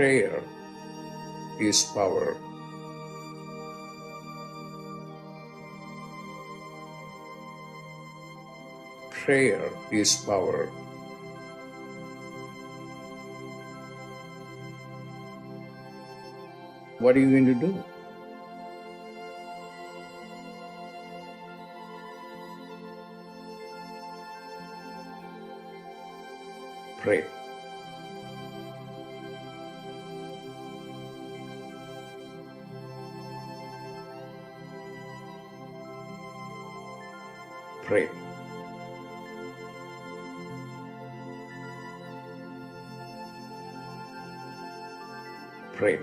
Prayer is power. Prayer is power. What are you going to do? Pray. Pray. Pray.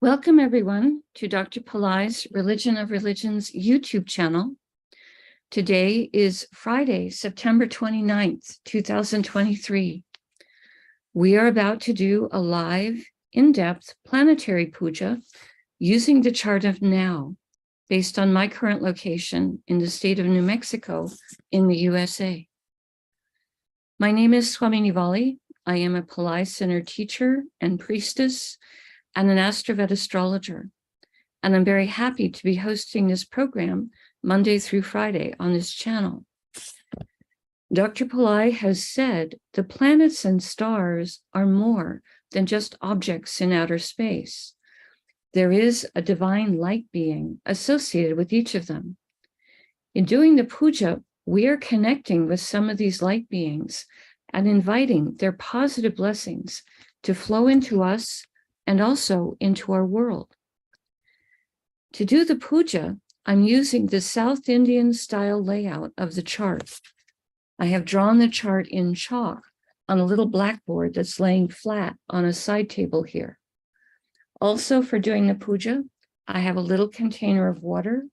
Welcome, everyone, to Dr. Pillai's Religion of Religions YouTube channel. Today is Friday, September 29th, 2023. We are about to do a live, in-depth planetary puja using the chart of now, based on my current location in the state of New Mexico in the USA. My name is Swamini Valli. I am a Pillai Center teacher and priestess and an AstroVed astrologer. And I'm very happy to be hosting this program Monday through Friday on this channel. Dr. Pillai has said the planets and stars are more than just objects in outer space. There is a divine light being associated with each of them. In doing the puja, we are connecting with some of these light beings and inviting their positive blessings to flow into us and also into our world. To do the puja, I'm using the South Indian style layout of the chart. I have drawn the chart in chalk on a little blackboard that's laying flat on a side table here. Also, for doing the puja, I have a little container of water,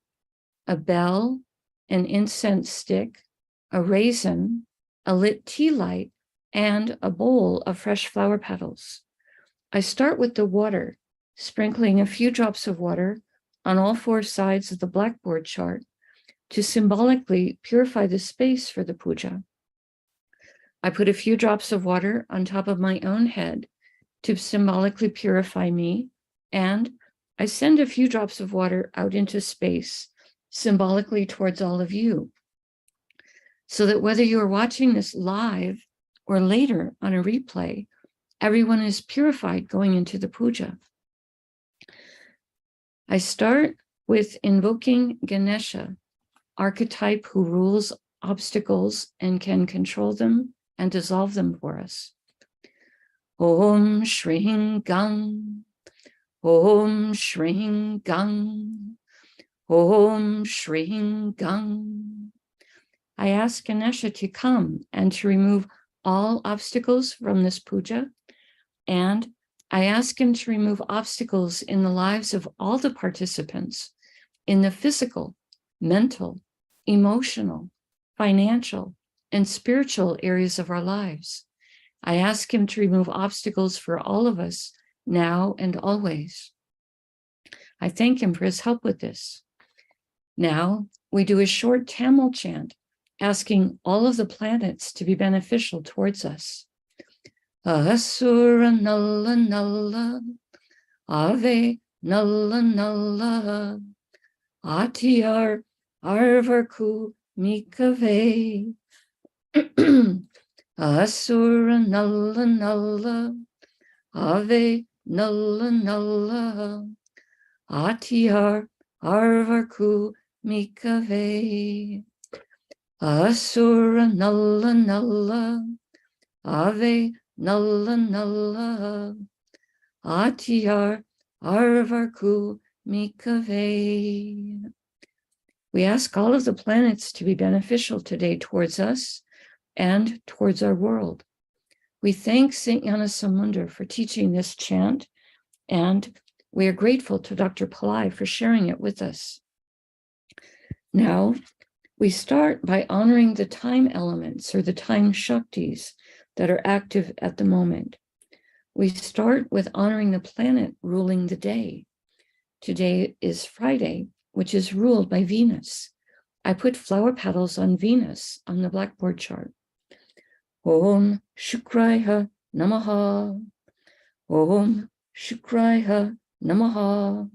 a bell, an incense stick, a raisin, a lit tea light, and a bowl of fresh flower petals. I start with the water, sprinkling a few drops of water on all four sides of the blackboard chart to symbolically purify the space for the puja. I put a few drops of water on top of my own head to symbolically purify me, and I send a few drops of water out into space, symbolically towards all of you, so that whether you are watching this live or later on a replay, everyone is purified going into the puja. I start with invoking Ganesha, archetype who rules obstacles and can control them and dissolve them for us. Om Shring Gang, Om Shring Gang, Om Shring Gang. I ask Ganesha to come and to remove all obstacles from this puja, and I ask him to remove obstacles in the lives of all the participants in the physical, mental, emotional, financial, and spiritual areas of our lives. I ask him to remove obstacles for all of us now and always. I thank him for his help with this. Now we do a short Tamil chant, asking all of the planets to be beneficial towards us. Asura Nalla Nalla, Ave Nalla Nalla, Atiyar Arvarku Mikave. Asura Nalla Nalla, Ave Nalla Nalla, Atiyar Arvarku Mikave. Asura Nalla Nalla, Ave Nalla Nalla, Atiyar Arvarku Mikave. We ask all of the planets to be beneficial today towards us and towards our world. We thank St. Gnanasamunda for teaching this chant, and we are grateful to Dr. Pillai for sharing it with us. Now, we start by honoring the time elements or the time Shaktis that are active at the moment. We start with honoring the planet ruling the day. Today is Friday, which is ruled by Venus. I put flower petals on Venus on the blackboard chart. Om Shukraya Namaha. Om Shukraya Namaha.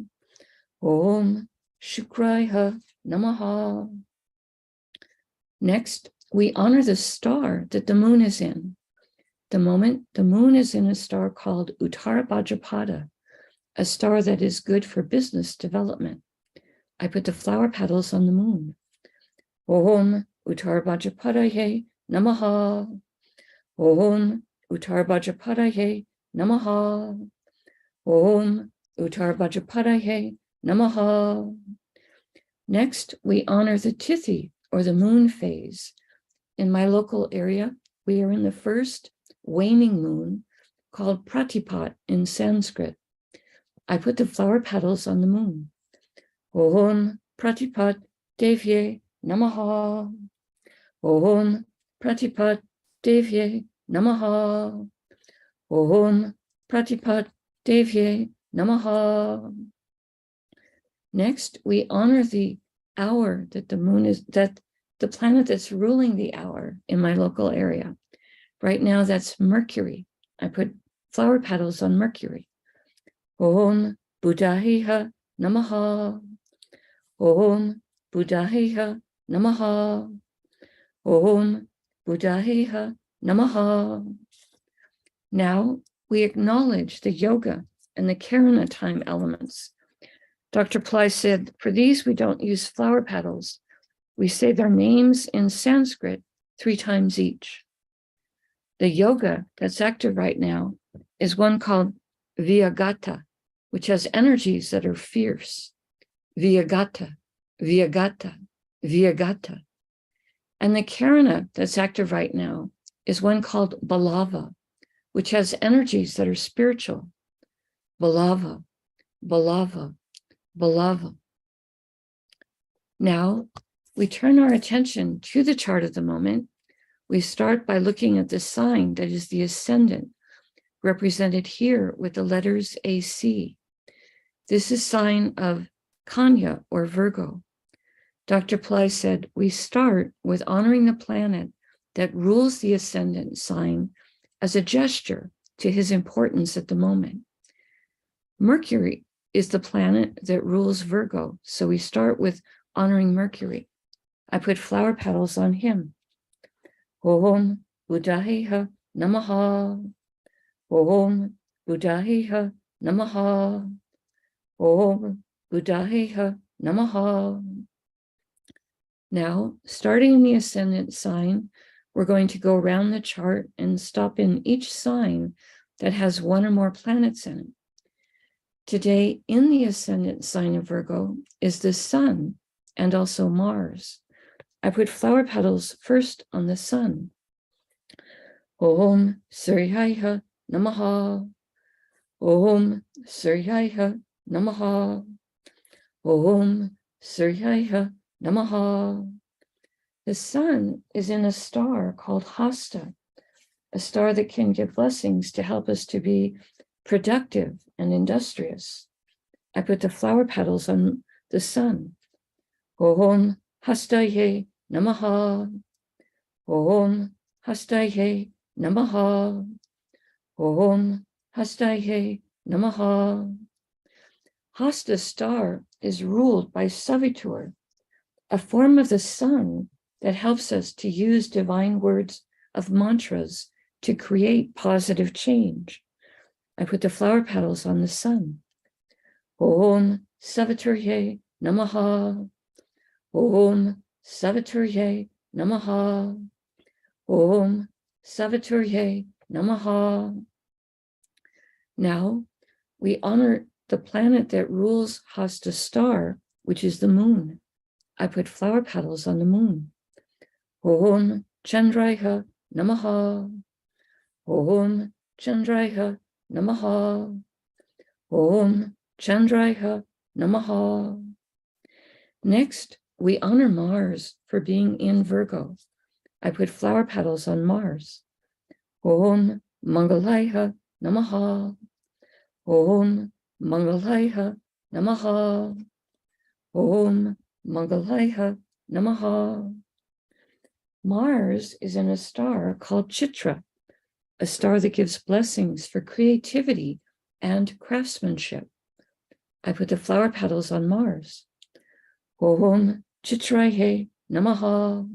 Om Shukraya Namaha. Next, we honor the star that the moon is in. The moment the moon is in a star called Uttara Bhadrapada, a star that is good for business development. I put the flower petals on the moon. Om Uttara Bhadrapadaye Namaha. Om Uttara Bhadrapadaye Namaha. Om Uttara Bhadrapadaye Namaha. Next, we honor the Tithi, or the moon phase. In my local area, we are in the first waning moon, called Pratipat in Sanskrit. I put the flower petals on the moon. Om Pratipat Devye Namaha. Om Pratipat Devye Namaha. Om Pratipat Devye Namaha. Next, we honor the hour that the moon is, that the planet that's ruling the hour in my local area. Right now, that's Mercury. I put flower petals on Mercury. Om Buddhahiha Namaha. Om Buddhahiha Namaha. Om Buddhahiha Namaha. Now we acknowledge the yoga and the Karana time elements. Dr. Pillai said, for these we don't use flower petals. We say their names in Sanskrit 3 times each. The yoga that's active right now is one called Vyagata, which has energies that are fierce. Vyagata, Vyagata, Vyagata. And the Karana that's active right now is one called Balava, which has energies that are spiritual. Balava, Balava, Balava. Now, we turn our attention to the chart of the moment. We start by looking at the sign that is the ascendant, represented here with the letters AC. This is sign of Kanya or Virgo. Dr. Pillai said, we start with honoring the planet that rules the ascendant sign as a gesture to his importance at the moment. Mercury is the planet that rules Virgo, so we start with honoring Mercury. I put flower petals on him. Om Buddhahiha Namaha. Om Buddhahiha Namaha. Om Buddhahiha Namaha. Now, starting in the ascendant sign, we're going to go around the chart and stop in each sign that has 1 or more planets in it. Today, in the ascendant sign of Virgo is the sun and also Mars. I put flower petals first on the sun. Om Suryaya Namaha. Om Suryaya Namaha. Om Suryaya Namaha. The sun is in a star called Hasta, a star that can give blessings to help us to be productive and industrious. I put the flower petals on the sun. Om Hastaye Namaha. Om Hastaye Namaha. Om Hastaye Namaha. Hasta star is ruled by Savitur, a form of the sun that helps us to use divine words of mantras to create positive change. I put the flower petals on the sun. Om Saviturye Namaha. Om Saviturye Namaha. Om Saviturye Namaha. Now we honor the planet that rules Hasta star, which is the moon. I put flower petals on the moon. Om Chandraya Namaha. Om Chandraya Namaha. Om Chandraya Namaha. Next, we honor Mars for being in Virgo. I put flower petals on Mars. Om Mangalaya Namaha. Om Mangalaya Namaha. Om Mangalaya Namaha. Mars is in a star called Chitra, a star that gives blessings for creativity and craftsmanship. I put the flower petals on Mars. Om Chitraye Namaha.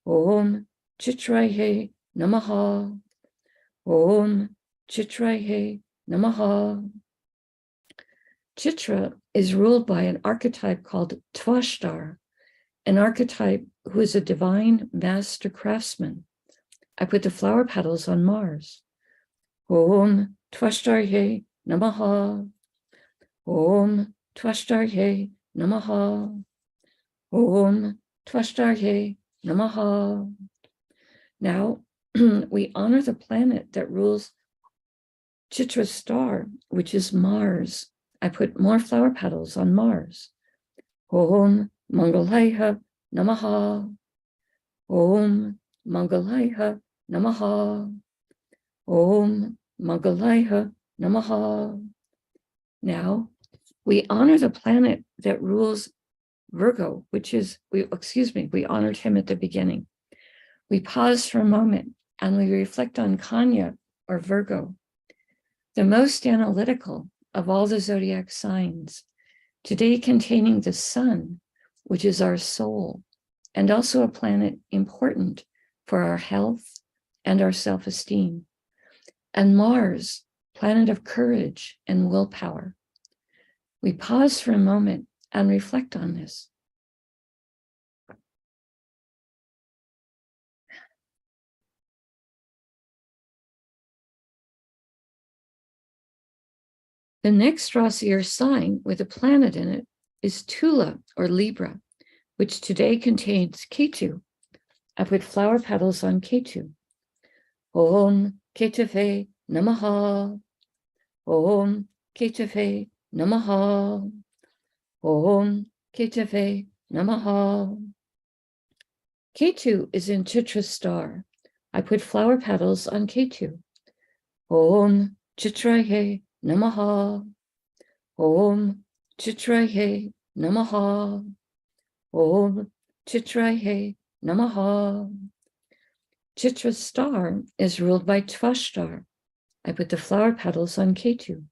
Om Chitraye Namaha. Om Chitraye Namaha. Chitra is ruled by an archetype called Twashtar, an archetype who is a divine master craftsman. I put the flower petals on Mars. Om Twashtarye Namaha. Om Twashtarye Namaha. Om Twashtarye Namaha. Now, we honor the planet that rules Chitra's star, which is Mars. I put more flower petals on Mars. Om Mangalaya Namaha. Om Mangalaya Namaha. Om Mangalaya Namaha. Now, we honor the planet that rules Virgo, which is, we honored him at the beginning. We pause for a moment and we reflect on Kanya, or Virgo, the most analytical of all the zodiac signs, today containing the sun, which is our soul, and also a planet important for our health and our self-esteem, and Mars, planet of courage and willpower. We pause for a moment and reflect on this. The next Rasi or sign with a planet in it is Tula, or Libra, which today contains Ketu. I put flower petals on Ketu. Om Ketave Namaha. Om Ketave Namaha. Om Ketave Namaha. Ketu is in Chitra star. I put flower petals on Ketu. Om Chitraye Namaha. Om Chitraye Namaha. Om Chitraye Namaha. Chitra star is ruled by Tvashtar. I put the flower petals on Ketu.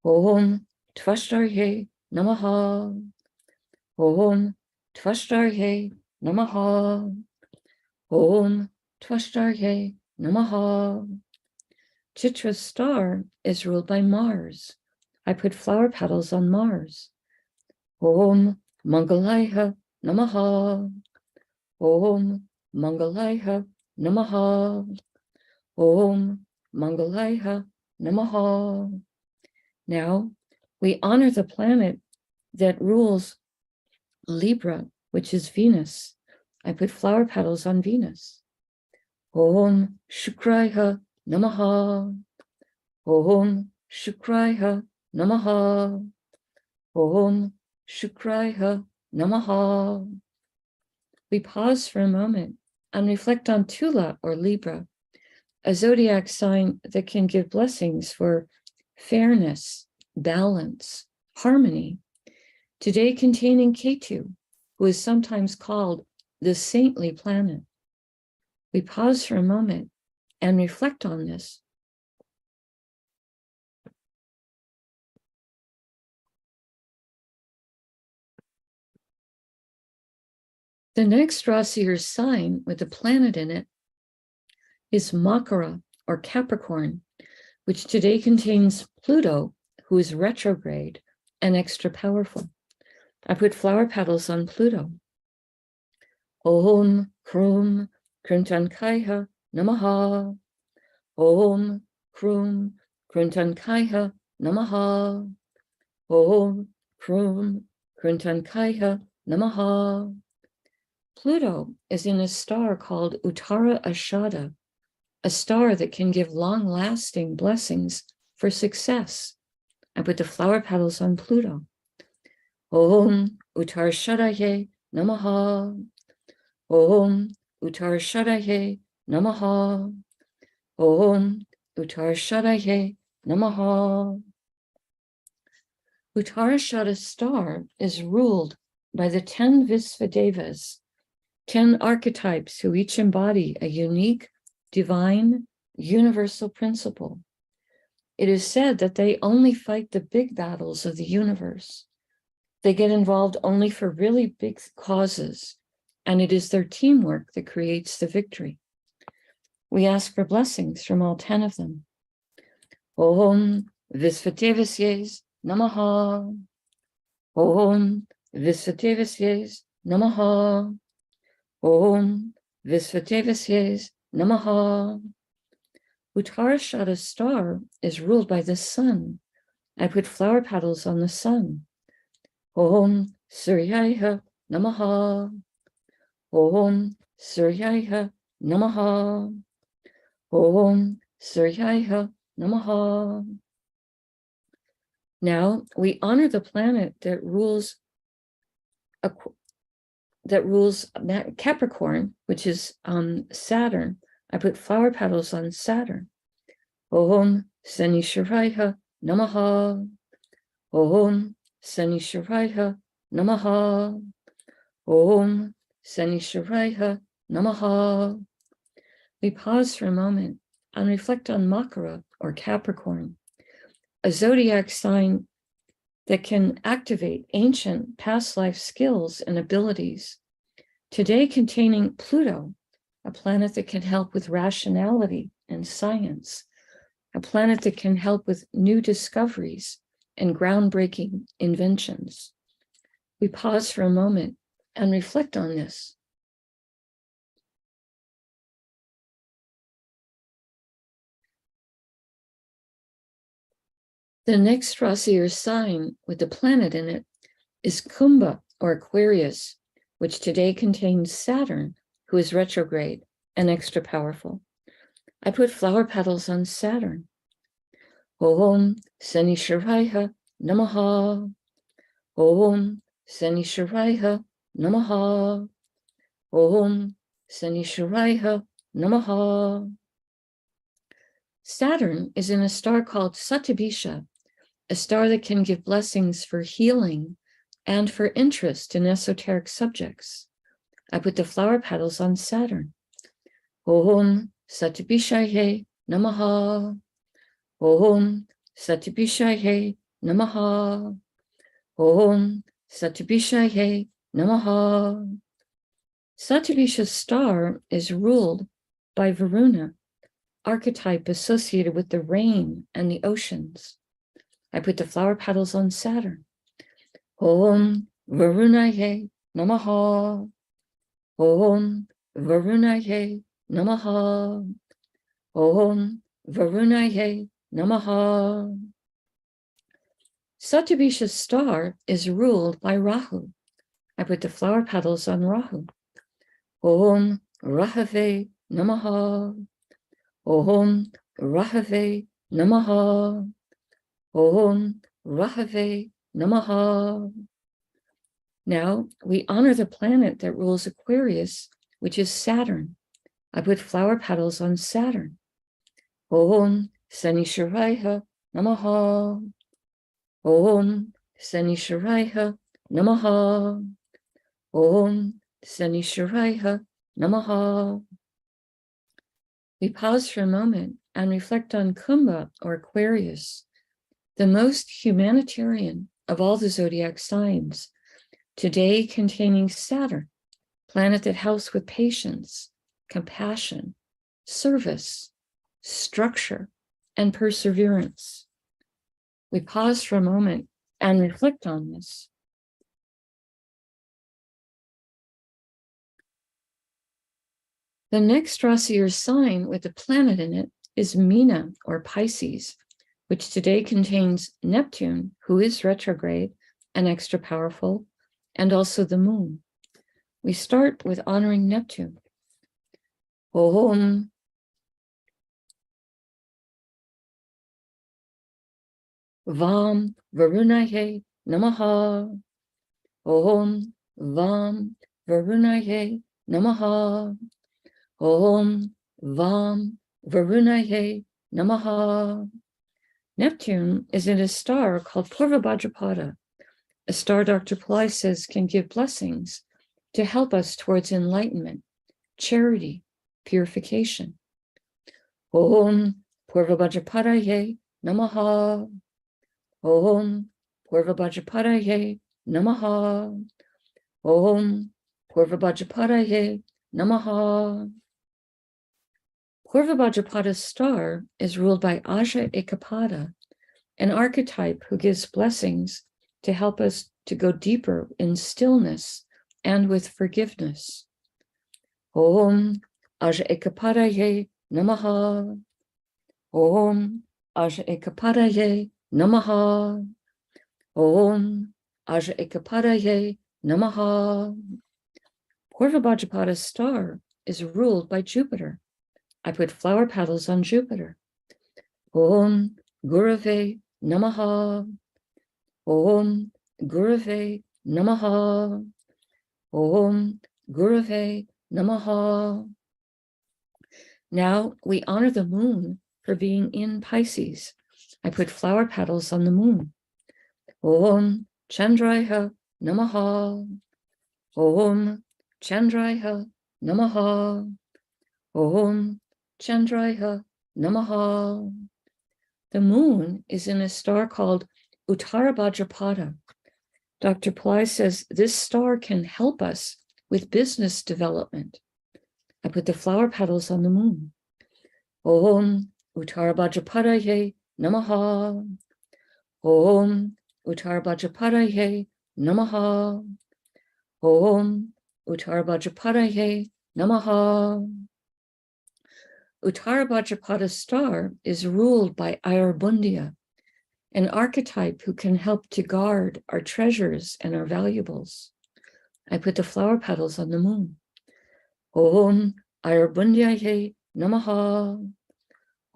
Om Tvashtarye Namaha. Om Tvashtarye Namaha. Om Tvashtarye Namaha. Chitra star is ruled by Mars. I put flower petals on Mars. Om Mangalaya Namaha. Om Mangalaya Namaha. Om Mangalaya Namaha. Now, we honor the planet that rules Libra, which is Venus. I put flower petals on Venus. Om Shukraya Namaha. Om Shukraya Namaha. Om Shukraya Namaha. We pause for a moment and reflect on Tula, or Libra, a zodiac sign that can give blessings for fairness, balance, harmony, today containing Ketu, who is sometimes called the saintly planet. We pause for a moment and reflect on this. The next Rasi or sign with a planet in it is Makara, or Capricorn, which today contains Pluto, who is retrograde and extra powerful. I put flower petals on Pluto. Om Krum Kruntankaya Namaha. Om Krum Kruntankaya Namaha. Om Krum Kruntankaya Namaha. Pluto is in a star called Uttara Ashada, a star that can give long-lasting blessings for success. I put the flower petals on Pluto. Om Uttara Shadaye Namaha. Om Uttara Shadaye Namaha. Om Uttarashadaye Namaha. Uttarashada star is ruled by the 10 Visvadevas, 10 archetypes who each embody a unique, divine, universal principle. It is said that they only fight the big battles of the universe. They get involved only for really big causes, and it is their teamwork that creates the victory. We ask for blessings from all 10 of them. Om Visvadevasye Namaha. Om Visvadevasye Namaha. Om Visvadevasye Namaha. Uttarashada star is ruled by the sun. I put flower petals on the sun. Om Suryaya Namaha. Om Suryaya Namaha. Om Suryaya Namaha. Now we honor the planet that rules Capricorn, which is Saturn. I put flower petals on Saturn. Om Sanishwaraya Namaha. Om Sanishwaraya Namaha. Om Sanishwaraya Namaha. We pause for a moment and reflect on Makara, or Capricorn, a zodiac sign that can activate ancient past life skills and abilities, today containing Pluto, a planet that can help with rationality and science, a planet that can help with new discoveries and groundbreaking inventions. We pause for a moment and reflect on this. The next Rasi or sign with the planet in it is Kumbha, or Aquarius, which today contains Saturn, who is retrograde and extra powerful. I put flower petals on Saturn. Om Sanishwaraya Namaha. Om Sanishwaraya Namaha. Om Sanishwaraya Namaha. Saturn is in a star called Satyabhisha, a star that can give blessings for healing and for interest in esoteric subjects. I put the flower petals on Saturn. Om Satyabhishaye Namaha. Om Satyabhishaye Namaha. Om Satyabhishaye Namaha. Satyabhisha's star is ruled by Varuna, archetype associated with the rain and the oceans. I put the flower petals on Saturn. Om Varunaye Namaha. Om Varunaye Namaha. Om Varunaye Namaha. Satyabhisha's star is ruled by Rahu. I put the flower petals on Rahu. Om Rahave Namaha. Om Rahave Namaha. Om Rahave Namaha. Now we honor the planet that rules Aquarius, which is Saturn. I put flower petals on Saturn. Om Sanishwaraya Namaha. Om Sanishwaraya Namaha. Om Sanishwaraya Namaha. We pause for a moment and reflect on Kumbha, or Aquarius, the most humanitarian of all the zodiac signs, today containing Saturn, planet that helps with patience, compassion, service, structure, and perseverance. We pause for a moment and reflect on this. The next Rasi or sign with the planet in it is Meena, or Pisces, which today contains Neptune, who is retrograde and extra powerful, and also the moon. We start with honoring Neptune. Om Vam Varunaye Namaha. Om Vam Varunaye Namaha. Om Vam Varunaye Namaha. Neptune is in a star called Purva Bhadrapada, a star Dr. Pillai says can give blessings to help us towards enlightenment, charity, purification. Om Purva Bhadrapadaye Namaha. Om Purva Bhadrapadaye Namaha. Om Purva Bhadrapadaye Namaha. Purva Bhadrapada's star is ruled by Aja Ekapada, an archetype who gives blessings to help us to go deeper in stillness and with forgiveness. Om Aja Ekapadaye Namaha. Om Aja Ekapadaye Namaha. Om Aja Ekapadaye Namaha. Purva Bhadrapada's star is ruled by Jupiter. I put flower petals on Jupiter. Om Gurave Namaha. Om Gurave Namaha. Om Gurave Namaha. Now we honor the moon for being in Pisces. I put flower petals on the moon. Om Chandraya Namaha. Om Chandraya Namaha. Om Chandraya Namaha. The moon is in a star called Uttara Bhadrapada. Dr. Pillai says this star can help us with business development. I put the flower petals on the moon. Om Uttara Bhadrapadaye Namaha. Om Uttara Bhadrapadaye Namaha. Om Uttara Bhadrapadaye Namaha. Uttara Bhadrapada's star is ruled by Ayurbundia, an archetype who can help to guard our treasures and our valuables. I put the flower petals on the moon. Om Ayurbundiaye Namaha.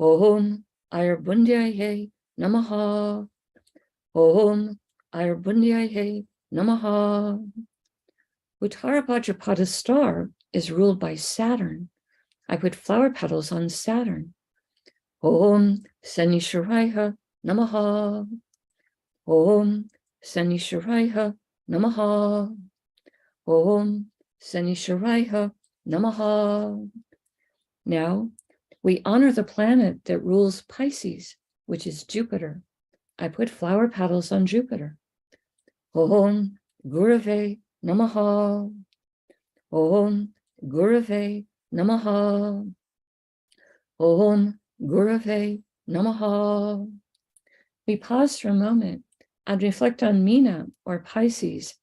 Om Ayurbundiaye Namaha. Om Ayurbundiaye Namaha. Uttara Bhadrapada's star is ruled by Saturn. I put flower petals on Saturn. Om Sanisharaya Namaha. Om Sanisharaya Namaha. Om Sanisharaya Namaha. Now we honor the planet that rules Pisces, which is Jupiter. I put flower petals on Jupiter. Om Gurave Namaha. Om Gurave Namaha. Om Gurave Namaha. We pause for a moment and reflect on Meena, or Pisces,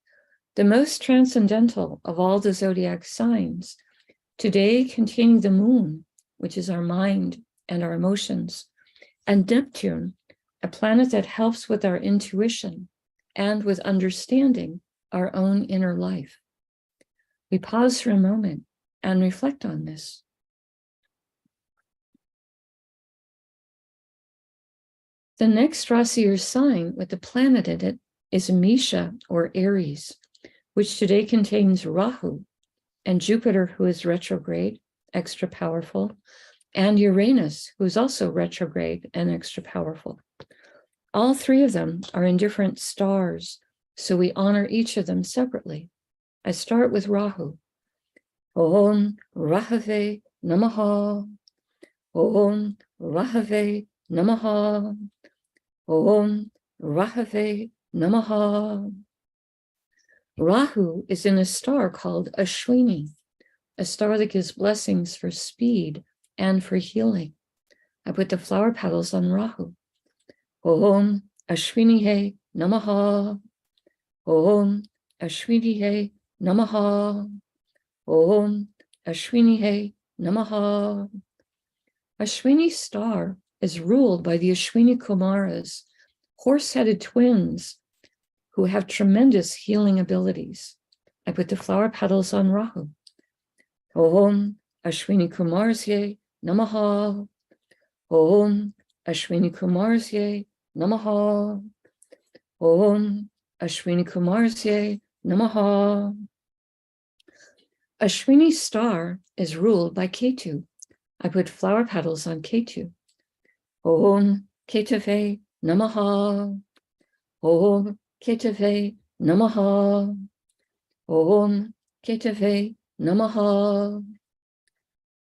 the most transcendental of all the zodiac signs, today containing the moon, which is our mind and our emotions, and Neptune, a planet that helps with our intuition and with understanding our own inner life. We pause for a moment and reflect on this. The next Rasi or sign with the planet in it is Misha, or Aries, which today contains Rahu and Jupiter, who is retrograde, extra powerful, and Uranus, who is also retrograde and extra powerful. All three of them are in different stars, so we honor each of them separately. I start with Rahu. Om Rahave Namaha. Om Rahave Namaha. Om Rahave Namaha. Rahu is in a star called Ashwini, a star that gives blessings for speed and for healing. I put the flower petals on Rahu. Om Ashwinihe Namaha. Om Ashwinihe Namaha. Om Ashwinihe Namaha. Ashwini star is ruled by the Ashwini Kumaras, horse-headed twins who have tremendous healing abilities. I put the flower petals on Rahu. Om Ashwini Kumarsye Namaha. Om Ashwini Kumarsye Namaha. Om Ashwini Kumarsye Namaha. Ashwini star is ruled by Ketu, I put flower petals on Ketu. Om Ketave Namaha. Om Ketave Namaha. Om Ketave Namaha.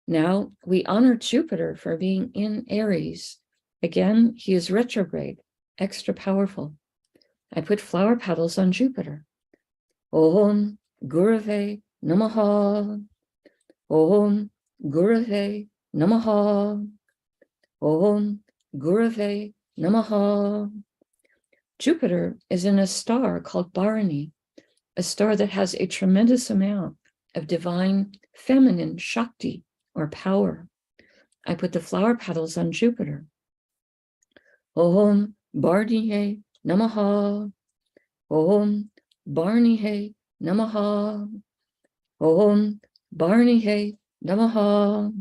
Now we honor Jupiter for being in Aries. Again, he is retrograde, extra powerful. I put flower petals on Jupiter. Om Gurave Namaha. Om Gurave Namaha. Om Gurave Namaha. Jupiter is in a star called Bharani, a star that has a tremendous amount of divine feminine Shakti or power. I put the flower petals on Jupiter. Om Bharanihe Namaha. Om Bharanihe Namaha. Om Bharanihe Namaha.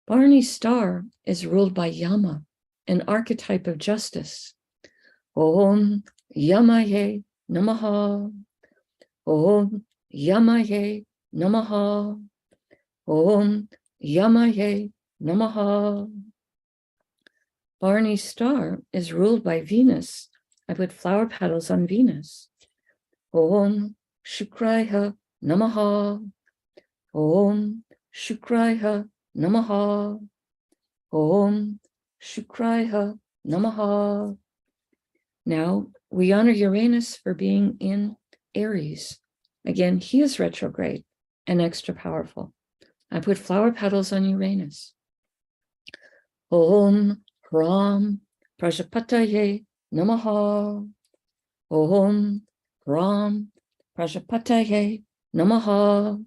Bharani's star is ruled by Yama, an archetype of justice. Om Yamaye Namaha. Om Yamaye Namaha. Om Yamaye Namaha. Bharani's star is ruled by Venus. I put flower petals on Venus. Om Shukraya Namaha. Om Shukraya Namaha. Om Shukraya Namaha. Now we honor Uranus for being in Aries. Again, he is retrograde and extra powerful. I put flower petals on Uranus. Om Ram Prajapataye Namaha. Om Ram Prajapataye Namaha.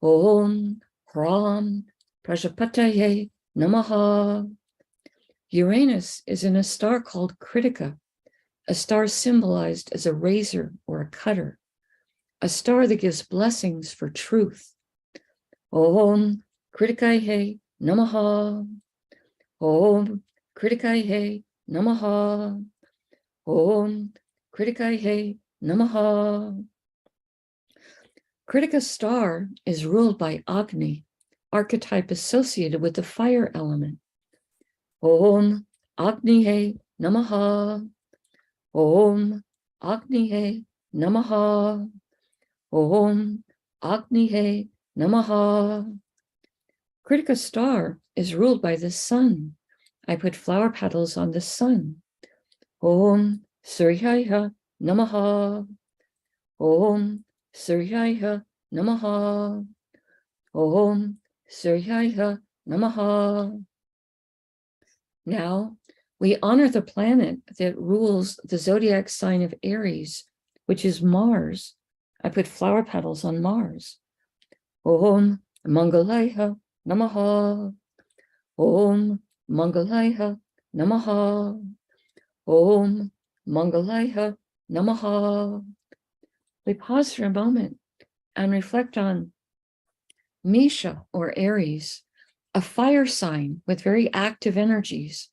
Om Ram Prajapataye Namaha. Uranus is in a star called Kritika, a star symbolized as a razor or a cutter, a star that gives blessings for truth. Om Kritikaye Namaha. Om Kritikaye Namaha. Om Kritikaye Namaha. Kritika's star is ruled by Agni, archetype associated with the fire element. Om Agnihe Namaha. Om Agnihe Namaha. Om Agnihe Namaha. Kritika's star is ruled by the sun. I put flower petals on the sun. Om Suryaya Namaha. Om Suryaya Namaha. Om Suryaya Namaha. Now we honor the planet that rules the zodiac sign of Aries, which is Mars. I put flower petals on Mars. Om Mangalaya Namaha. Om Mangalaya Namaha. Om Mangalaya Namaha. We pause for a moment and reflect on Misha or Aries, a fire sign with very active energies,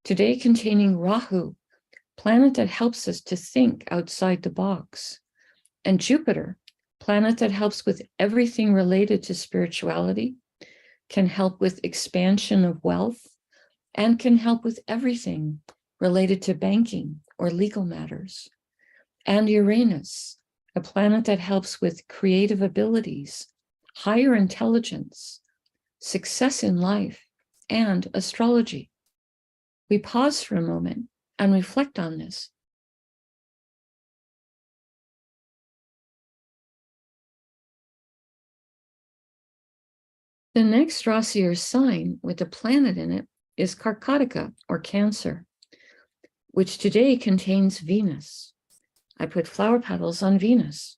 today containing Rahu, planet that helps us to think outside the box, and Jupiter, planet that helps with everything related to spirituality, can help with expansion of wealth, and can help with everything related to banking or legal matters. And Uranus, a planet that helps with creative abilities, higher intelligence, success in life, and astrology. We pause for a moment and reflect on this. The next Rasi or sign with a planet in it is Karkataka or Cancer, which today contains Venus. I put flower petals on Venus.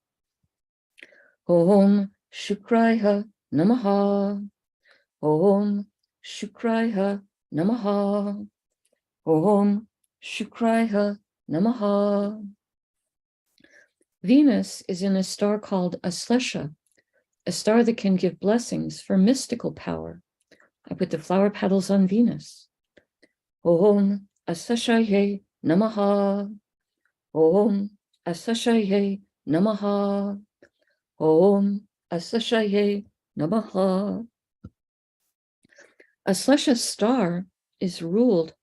Om Shukraya Namaha. Om Shukraya Namaha. Om Shukraya Namaha. Venus is in a star called Aslesha, a star that can give blessings for mystical power. I put the flower petals on Venus. Om Asleshaye Namaha. Om Asleshaye Namaha. Om Asleshaye Namaha. A celestial star is ruled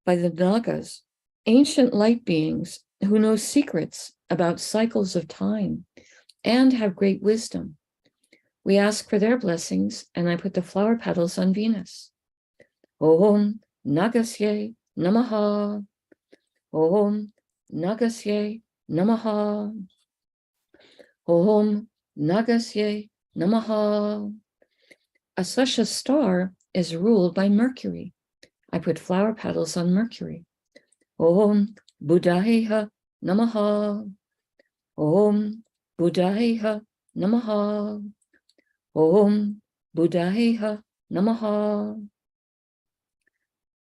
by the Nagas, ancient light beings who know secrets about cycles of time and have great wisdom. We ask for their blessings, and I put the flower petals on Venus. Om Nagasye Namaha. Om Nagasye Namaha. Om Nagasye Namaha. A celestial star is ruled by Mercury. I put flower petals on Mercury. Om Buddhayeha Namaha. Om Buddhayeha Namaha. Om Buddhayeha Namaha.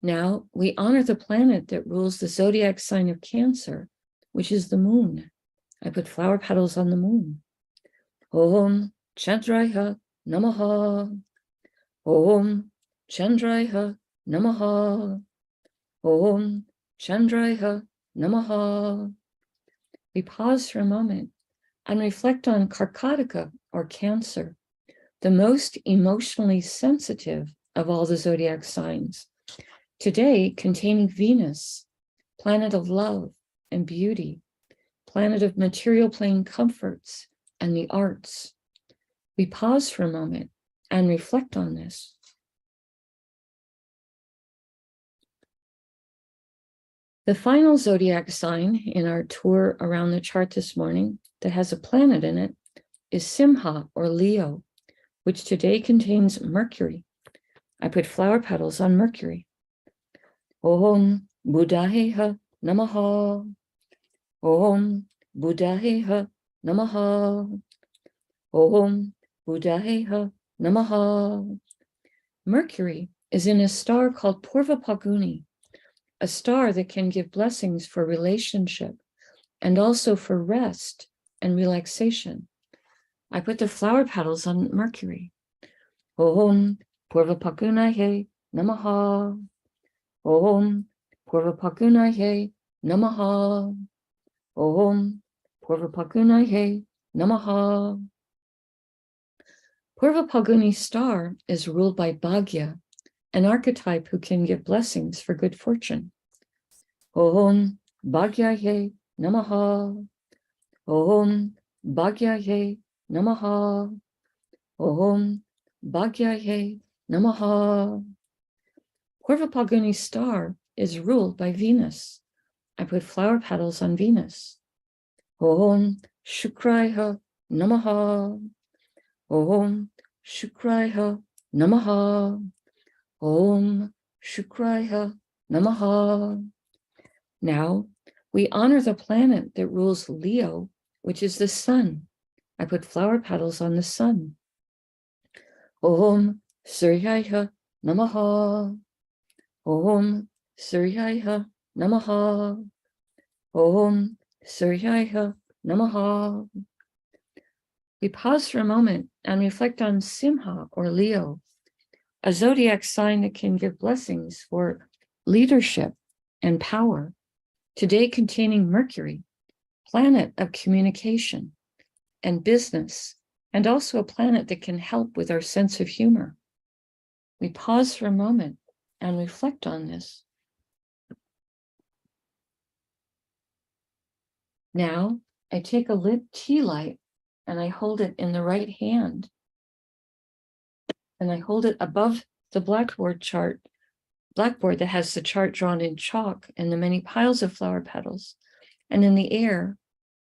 Now we honor the planet that rules the zodiac sign of Cancer, which is the moon. I put flower petals on the moon. Om Chandraya Namaha. Om Chandraya Namaha. Om Chandraya Namaha. We pause for a moment and reflect on Karkataka, or Cancer, the most emotionally sensitive of all the zodiac signs, today containing Venus, planet of love and beauty, planet of material plane comforts and the arts. We pause for a moment and reflect on this. The final zodiac sign in our tour around the chart this morning that has a planet in it is Simha, or Leo, which today contains Mercury. I put flower petals on Mercury. Om Buddhayeha Namaha. Om Buddhayeha Namaha. Om Buddhayeha Namaha. Mercury is in a star called Purva Paguni, a star that can give blessings for relationship and also for rest and relaxation. I put the flower petals on Mercury. Om Purva Pagunaye Namaha. Om Purva Pagunaye Namaha. Om Purva Pagunaye Namaha. Purva Paguni star is ruled by Bhagya, an archetype who can give blessings for good fortune. Om Bhagyaye Namaha. Om Bhagyaye Namaha. Om Bhagyaye Namaha. Purva Paguni star is ruled by Venus. I put flower petals on Venus. Om Shukraya Namaha. Om Shukraya Namaha. Om Shukraya Namaha. Now we honor the planet that rules Leo, which is the sun. I put flower petals on the sun. Om Suryaya Namaha. Om Suryaya Namaha. Om Suryaya Namaha. We pause for a moment and reflect on Simha, or Leo, a zodiac sign that can give blessings for leadership and power, today containing Mercury, planet of communication and business, and also a planet that can help with our sense of humor. We pause for a moment and reflect on this. Now I take a lit tea light and I hold it in the right hand, and I hold it above the blackboard that has the chart drawn in chalk and the many piles of flower petals. And in the air,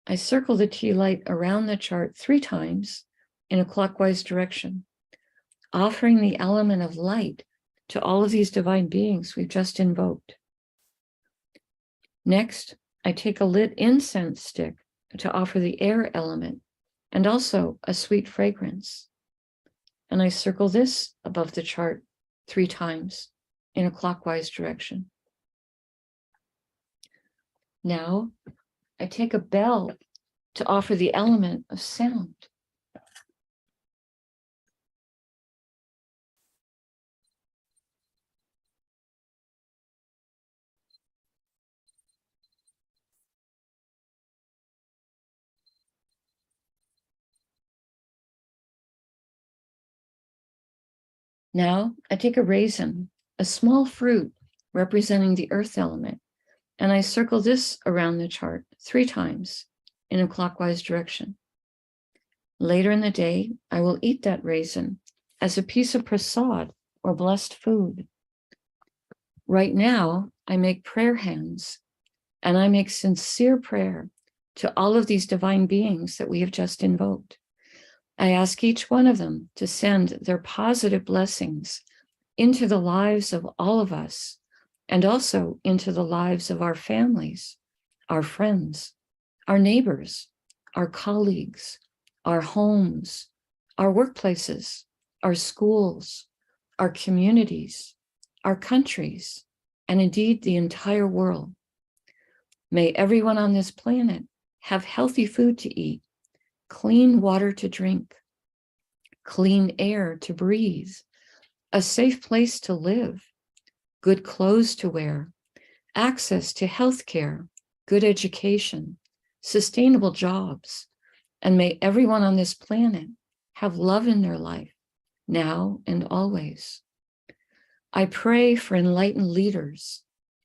I circle the tea light around the chart 3 times in a clockwise direction, offering the element of light to all of these divine beings we've just invoked. Next, I take a lit incense stick to offer the air element and also a sweet fragrance. And I circle this above the chart 3 times in a clockwise direction. Now, I take a bell to offer the element of sound. Now I take a raisin, a small fruit representing the earth element, and I circle this around the chart 3 times in a clockwise direction. Later in the day, I will eat that raisin as a piece of prasad or blessed food. Right now, I make prayer hands, and I make sincere prayer to all of these divine beings that we have just invoked. I ask each one of them to send their positive blessings into the lives of all of us, and also into the lives of our families, our friends, our neighbors, our colleagues, our homes, our workplaces, our schools, our communities, our countries, and indeed the entire world. May everyone on this planet have healthy food to eat, clean water to drink, clean air to breathe, a safe place to live, good clothes to wear, access to health care, good education, sustainable jobs, and may everyone on this planet have love in their life, now and always. I pray for enlightened leaders,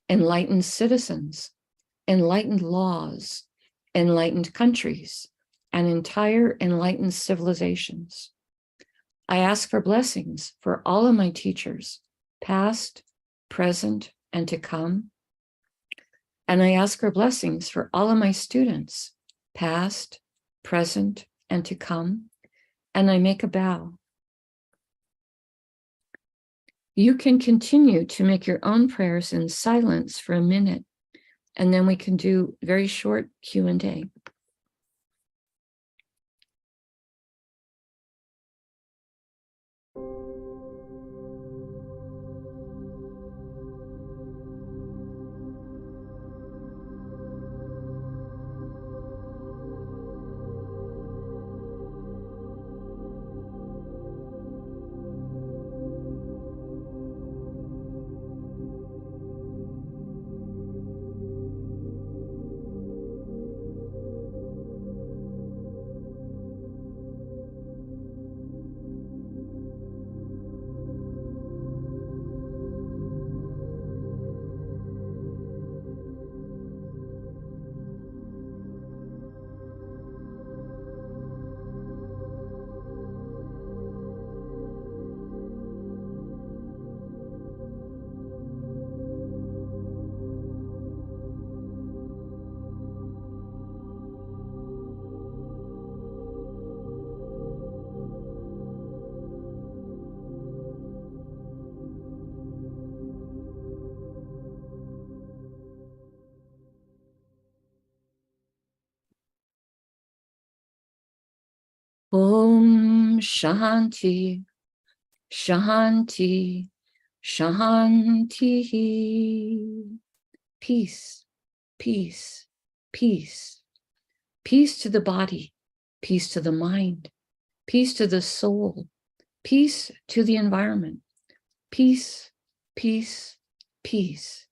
enlightened citizens, enlightened laws, enlightened countries, and entire enlightened civilizations. I ask for blessings for all of my teachers, past, present, and to come. And I ask for blessings for all of my students, past, present, and to come. And I make a bow. You can continue to make your own prayers in silence for a minute, and then we can do very short Q&A. Om Shanti, Shanti, Shanti. Peace, peace, peace. Peace to the body, peace to the mind, peace to the soul, peace to the environment. Peace, peace, peace.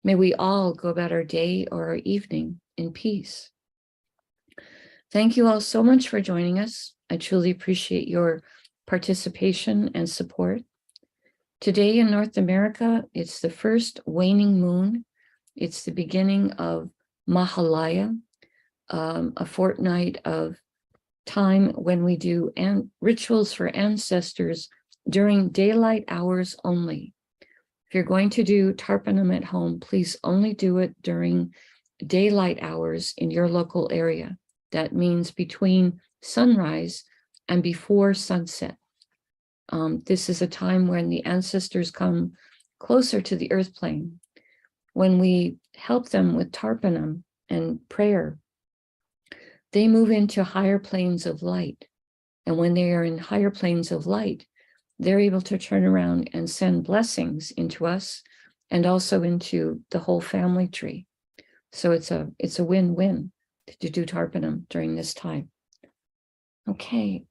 May we all go about our day or our evening in peace. Thank you all so much for joining us. I truly appreciate your participation and support. Today in North America, it's the first waning moon. It's the beginning of Mahalaya, a fortnight of time when we do rituals for ancestors during daylight hours only. If you're going to do Tarpanam at home, please only do it during daylight hours in your local area. That means between sunrise and before sunset. This is a time when the ancestors come closer to the earth plane. When we help them with Tarpanam and prayer, they move into higher planes of light. And when they are in higher planes of light, they're able to turn around and send blessings into us and also into the whole family tree. So it's a win-win to do Tarpanam during this time. Okay,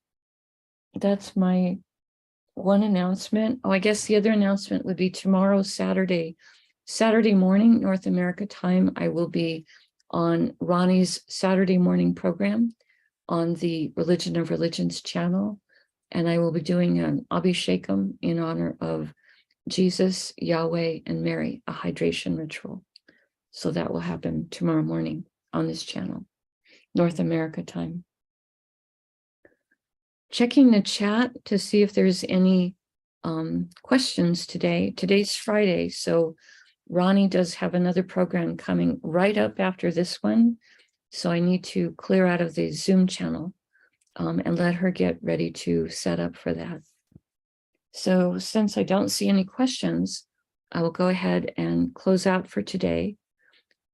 that's my one announcement. Oh, I guess the other announcement would be tomorrow, Saturday morning, North America time. I will be on Ronnie's Saturday morning program on the Religion of Religions channel. And I will be doing an Abhishekam in honor of Jesus, Yahweh, and Mary, a hydration ritual. So that will happen tomorrow morning on this channel, North America time. Checking the chat to see if there's any questions today. Today's Friday, so Ronnie does have another program coming right up after this one. So I need to clear out of the Zoom channel and let her get ready to set up for that. So since I don't see any questions, I will go ahead and close out for today.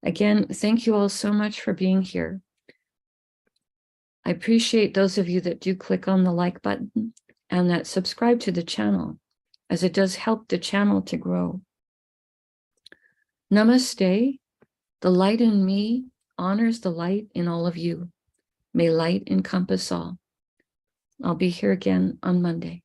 Again, thank you all so much for being here. I appreciate those of you that do click on the like button and that subscribe to the channel, as it does help the channel to grow. Namaste. The light in me honors the light in all of you. May light encompass all. I'll be here again on Monday.